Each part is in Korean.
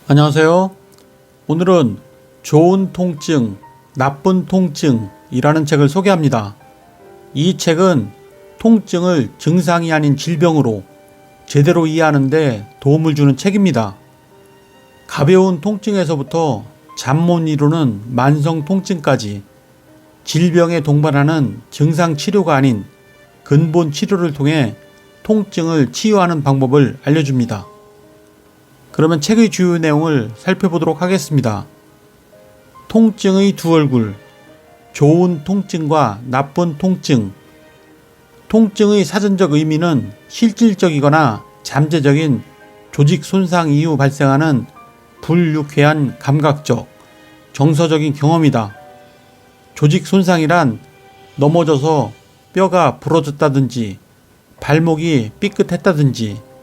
안녕하세요. 오늘은 좋은 통증, 나쁜 통증이라는 책을 소개합니다. 이 책은 통증을 증상이 아닌 질병으로 제대로 이해하는 데 도움을 주는 책입니다. 가벼운 통증에서부터 잠 못 이루는 만성 통증까지 질병에 동반하는 증상 치료가 아닌 근본 치료를 통해 통증을 치유하는 방법을 알려줍니다. 그러면 책의 주요 내용을 살펴보도록 하겠습니다. 통증의 두 얼굴, 좋은 통증과 나쁜 통증. 통증의 사전적 의미는 실질적이거나 잠재적인 조직 손상 이후 발생하는 불유쾌한 감각적, 정서적인 경험이다. 조직 손상이란 넘어져서 뼈가 부러졌다든지, 발목이 삐끗했다든지,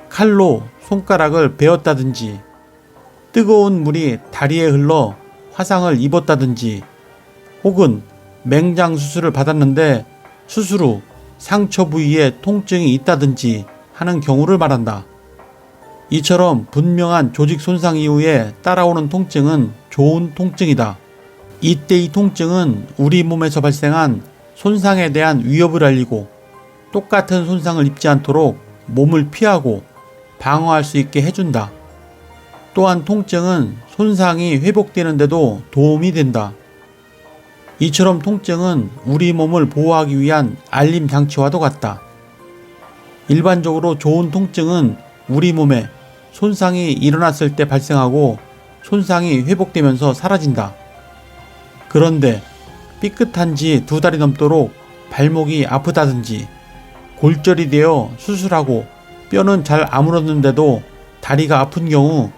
칼로 손가락을 베었다든지, 뜨거운 물이 다리에 흘러 화상을 입었다든지, 혹은 맹장 수술을 받았는데 수술 후 상처 부위에 통증이 있다든지 하는 경우를 말한다. 이처럼 분명한 조직 손상 이후에 따라오는 통증은 좋은 통증이다. 이때의 통증은 우리 몸에서 발생한 손상에 대한 위협을 알리고 똑같은 손상을 입지 않도록 몸을 피하고 방어할 수 있게 해준다. 또한 통증은 손상이 회복되는데도 도움이 된다. 이처럼 통증은 우리 몸을 보호하기 위한 알림 장치와도 같다. 일반적으로 좋은 통증은 우리 몸에 손상이 일어났을 때 발생하고 손상이 회복되면서 사라진다. 그런데 삐끗한 지 2달이 넘도록 발목이 아프다든지 골절이 되어 수술하고 뼈는 잘 아물었는데도 다리가 아픈 경우,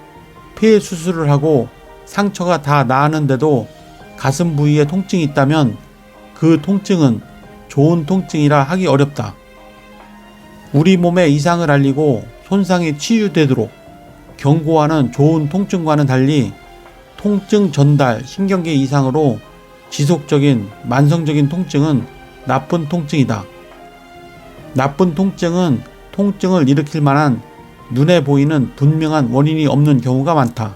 폐 수술을 하고 상처가 다 나았는데도 가슴 부위에 통증이 있다면 그 통증은 좋은 통증이라 하기 어렵다. 우리 몸의 이상을 알리고 손상이 치유되도록 경고하는 좋은 통증과는 달리 통증 전달 신경계 이상으로 지속적인 만성적인 통증은 나쁜 통증이다. 나쁜 통증은 통증을 일으킬 만한 눈에 보이는 분명한 원인이 없는 경우가 많다.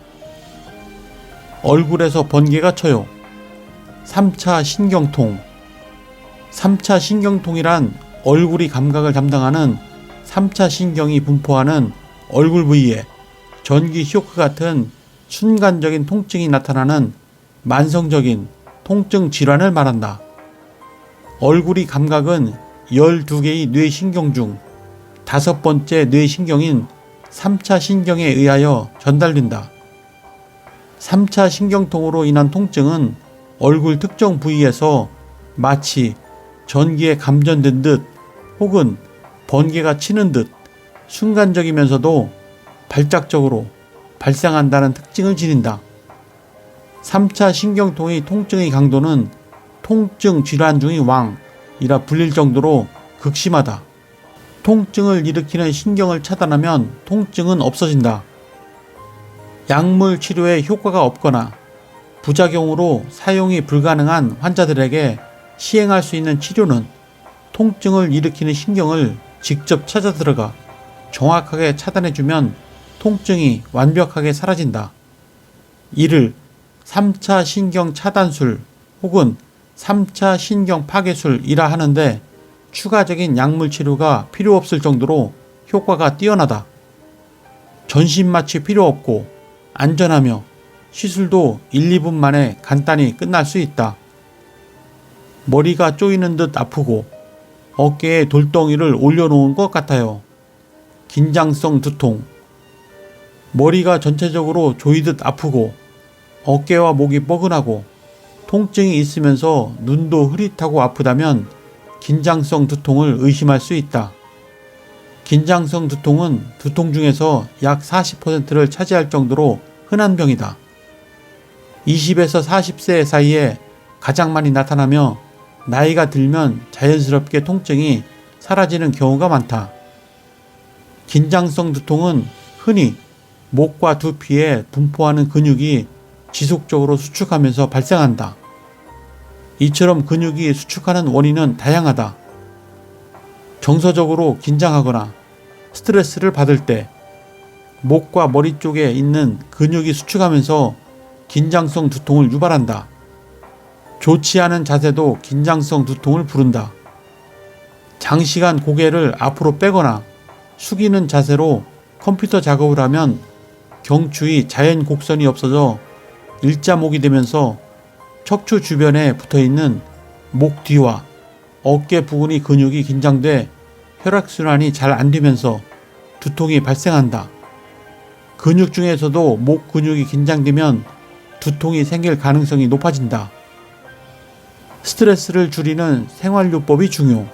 얼굴에서 번개가 쳐요. 3차 신경통. 3차 신경통이란 얼굴이 감각을 담당하는 3차 신경이 분포하는 얼굴 부위에 전기 쇼크 같은 순간적인 통증이 나타나는 만성적인 통증 질환을 말한다. 얼굴이 감각은 12개의 뇌신경 중 5번째 뇌신경인 3차 신경에 의하여 전달된다. 3차 신경통으로 인한 통증은 얼굴 특정 부위에서 마치 전기에 감전된 듯 혹은 번개가 치는 듯 순간적이면서도 발작적으로 발생한다는 특징을 지닌다. 3차 신경통의 통증의 강도는 통증 질환 중의 왕이라 불릴 정도로 극심하다. 통증을 일으키는 신경을 차단하면 통증은 없어진다. 약물 치료에 효과가 없거나 부작용으로 사용이 불가능한 환자들에게 시행할 수 있는 치료는 통증을 일으키는 신경을 직접 찾아 들어가 정확하게 차단해주면 통증이 완벽하게 사라진다. 이를 3차 신경 차단술 혹은 3차 신경 파괴술이라 하는데 추가적인 약물 치료가 필요 없을 정도로 효과가 뛰어나다. 전신 마취 필요 없고 안전하며 시술도 1, 2분 만에 간단히 끝날 수 있다. 머리가 쪼이는 듯 아프고 어깨에 돌덩이를 올려놓은 것 같아요. 긴장성 두통. 머리가 전체적으로 조이듯 아프고 어깨와 목이 뻐근하고 통증이 있으면서 눈도 흐릿하고 아프다면 긴장성 두통을 의심할 수 있다. 긴장성 두통은 두통 중에서 약 40%를 차지할 정도로 흔한 병이다. 20에서 40세 사이에 가장 많이 나타나며 나이가 들면 자연스럽게 통증이 사라지는 경우가 많다. 긴장성 두통은 흔히 목과 두피에 분포하는 근육이 지속적으로 수축하면서 발생한다. 이처럼 근육이 수축하는 원인은 다양하다. 정서적으로 긴장하거나 스트레스를 받을 때, 목과 머리 쪽에 있는 근육이 수축하면서 긴장성 두통을 유발한다. 좋지 않은 자세도 긴장성 두통을 부른다. 장시간 고개를 앞으로 빼거나 숙이는 자세로 컴퓨터 작업을 하면 경추의 자연 곡선이 없어져 일자목이 되면서 척추 주변에 붙어있는 목 뒤와 어깨 부분의 근육이 긴장돼 혈액순환이 잘 안되면서 두통이 발생한다. 근육 중에서도 목 근육이 긴장되면 두통이 생길 가능성이 높아진다. 스트레스를 줄이는 생활요법이 중요.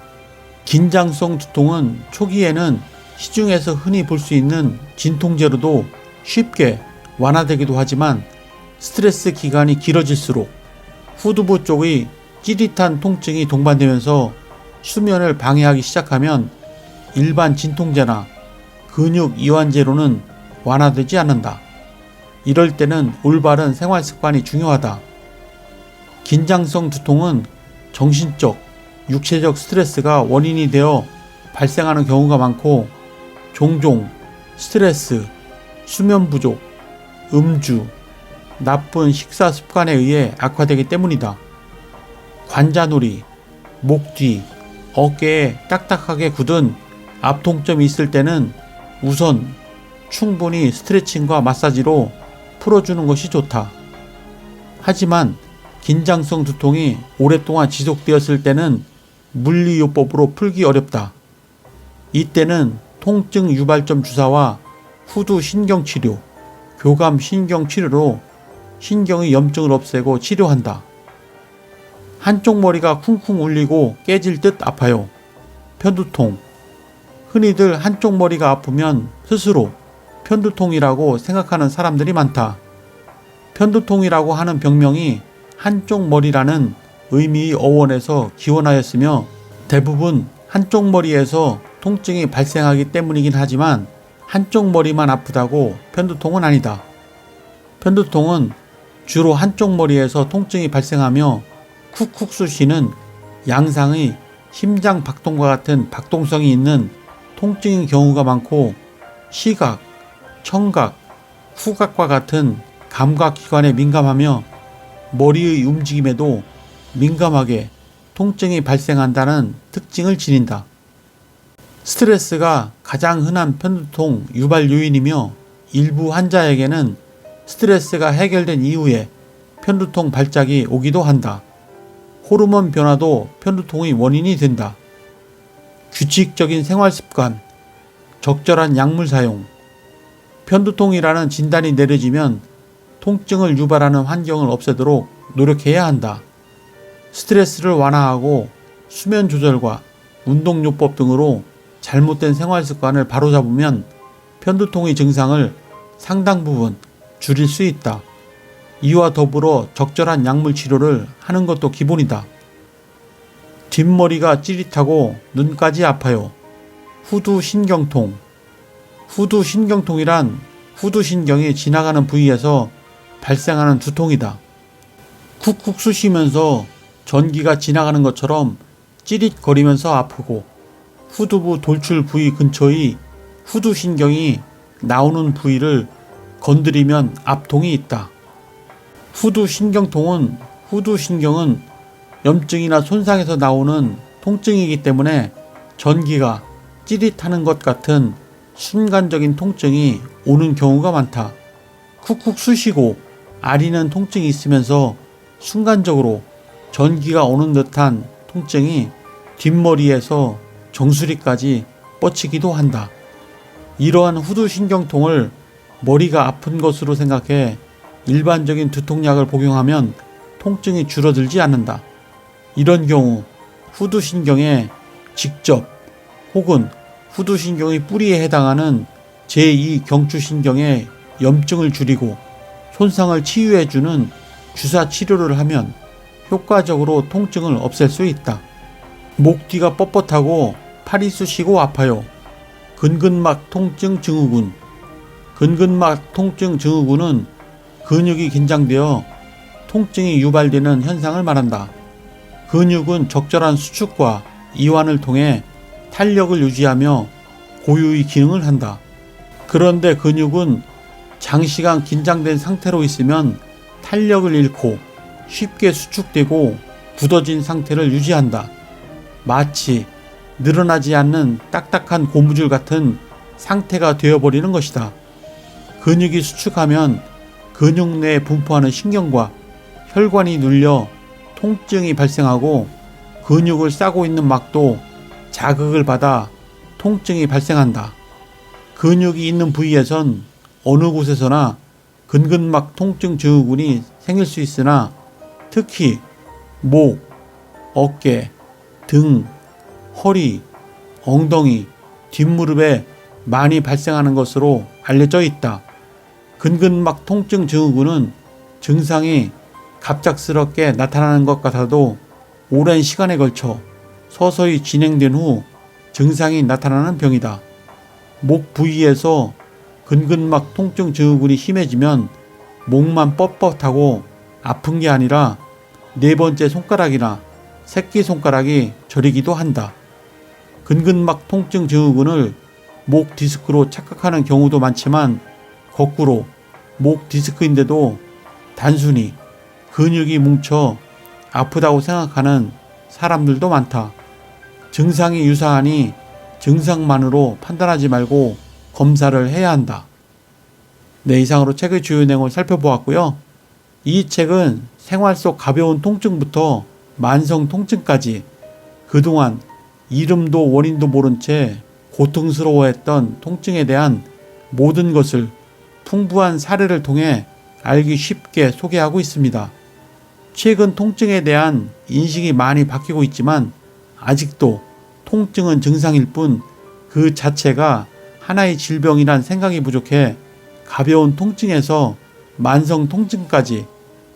긴장성 두통은 초기에는 시중에서 흔히 볼 수 있는 진통제로도 쉽게 완화되기도 하지만 스트레스 기간이 길어질수록 후두부 쪽의 찌릿한 통증이 동반되면서 수면을 방해하기 시작하면 일반 진통제나 근육 이완제로는 완화되지 않는다. 이럴 때는 올바른 생활 습관이 중요하다. 긴장성 두통은 정신적, 육체적 스트레스가 원인이 되어 발생하는 경우가 많고 종종 스트레스, 수면 부족, 음주, 나쁜 식사 습관에 의해 악화되기 때문이다. 관자놀이, 목 뒤, 어깨에 딱딱하게 굳은 압통점이 있을 때는 우선 충분히 스트레칭과 마사지로 풀어주는 것이 좋다. 하지만 긴장성 두통이 오랫동안 지속되었을 때는 물리요법으로 풀기 어렵다. 이때는 통증 유발점 주사와 후두 신경치료, 교감 신경치료로 신경의 염증을 없애고 치료한다. 한쪽 머리가 쿵쿵 울리고 깨질 듯 아파요. 편두통. 흔히들 한쪽 머리가 아프면 스스로 편두통이라고 생각하는 사람들이 많다. 편두통이라고 하는 병명이 한쪽 머리라는 의미의 어원에서 기원하였으며 대부분 한쪽 머리에서 통증이 발생하기 때문이긴 하지만 한쪽 머리만 아프다고 편두통은 아니다. 편두통은 주로 한쪽 머리에서 통증이 발생하며 쿡쿡 쑤시는 양상의 심장 박동과 같은 박동성이 있는 통증인 경우가 많고 시각, 청각, 후각과 같은 감각기관에 민감하며 머리의 움직임에도 민감하게 통증이 발생한다는 특징을 지닌다. 스트레스가 가장 흔한 편두통 유발 요인이며 일부 환자에게는 스트레스가 해결된 이후에 편두통 발작이 오기도 한다. 호르몬 변화도 편두통의 원인이 된다. 규칙적인 생활 습관, 적절한 약물 사용, 편두통이라는 진단이 내려지면 통증을 유발하는 환경을 없애도록 노력해야 한다. 스트레스를 완화하고 수면 조절과 운동요법 등으로 잘못된 생활 습관을 바로잡으면 편두통의 증상을 상당 부분 줄일 수 있다. 이와 더불어 적절한 약물 치료를 하는 것도 기본이다. 뒷머리가 찌릿하고 눈까지 아파요. 후두신경통. 후두신경통이란 후두신경이 지나가는 부위에서 발생하는 두통이다. 쿡쿡 쑤시면서 전기가 지나가는 것처럼 찌릿거리면서 아프고 후두부 돌출 부위 근처의 후두신경이 나오는 부위를 건드리면 압통이 있다. 후두신경통은 후두신경은 염증이나 손상에서 나오는 통증이기 때문에 전기가 찌릿하는 것 같은 순간적인 통증이 오는 경우가 많다. 쿡쿡 쑤시고 아리는 통증이 있으면서 순간적으로 전기가 오는 듯한 통증이 뒷머리에서 정수리까지 뻗치기도 한다. 이러한 후두신경통을 머리가 아픈 것으로 생각해 일반적인 두통약을 복용하면 통증이 줄어들지 않는다. 이런 경우 후두신경에 직접 혹은 후두신경의 뿌리에 해당하는 제2경추신경의 염증을 줄이고 손상을 치유해주는 주사 치료를 하면 효과적으로 통증을 없앨 수 있다. 목 뒤가 뻣뻣하고 팔이 쑤시고 아파요. 근근막 통증 증후군. 근근막 통증 증후군은 근육이 긴장되어 통증이 유발되는 현상을 말한다. 근육은 적절한 수축과 이완을 통해 탄력을 유지하며 고유의 기능을 한다. 그런데 근육은 장시간 긴장된 상태로 있으면 탄력을 잃고 쉽게 수축되고 굳어진 상태를 유지한다. 마치 늘어나지 않는 딱딱한 고무줄 같은 상태가 되어버리는 것이다. 근육이 수축하면 근육 내에 분포하는 신경과 혈관이 눌려 통증이 발생하고 근육을 싸고 있는 막도 자극을 받아 통증이 발생한다. 근육이 있는 부위에선 어느 곳에서나 근근막 통증 증후군이 생길 수 있으나 특히 목, 어깨, 등, 허리, 엉덩이, 뒷무릎에 많이 발생하는 것으로 알려져 있다. 근근막 통증 증후군은 증상이 갑작스럽게 나타나는 것 같아도 오랜 시간에 걸쳐 서서히 진행된 후 증상이 나타나는 병이다. 목 부위에서 근근막 통증 증후군이 심해지면 목만 뻣뻣하고 아픈 게 아니라 네 번째 손가락이나 새끼손가락이 저리기도 한다. 근근막 통증 증후군을 목 디스크로 착각하는 경우도 많지만 거꾸로 목 디스크인데도 단순히 근육이 뭉쳐 아프다고 생각하는 사람들도 많다. 증상이 유사하니 증상만으로 판단하지 말고 검사를 해야 한다. 네, 이상으로 책의 주요 내용을 살펴보았고요. 이 책은 생활 속 가벼운 통증부터 만성 통증까지 그동안 이름도 원인도 모른 채 고통스러워했던 통증에 대한 모든 것을 풍부한 사례를 통해 알기 쉽게 소개하고 있습니다. 최근 통증에 대한 인식이 많이 바뀌고 있지만 아직도 통증은 증상일 뿐 그 자체가 하나의 질병이란 생각이 부족해 가벼운 통증에서 만성 통증까지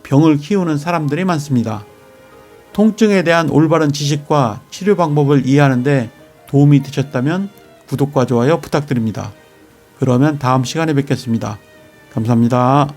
병을 키우는 사람들이 많습니다. 통증에 대한 올바른 지식과 치료 방법을 이해하는 데 도움이 되셨다면 구독과 좋아요 부탁드립니다. 그러면 다음 시간에 뵙겠습니다. 감사합니다.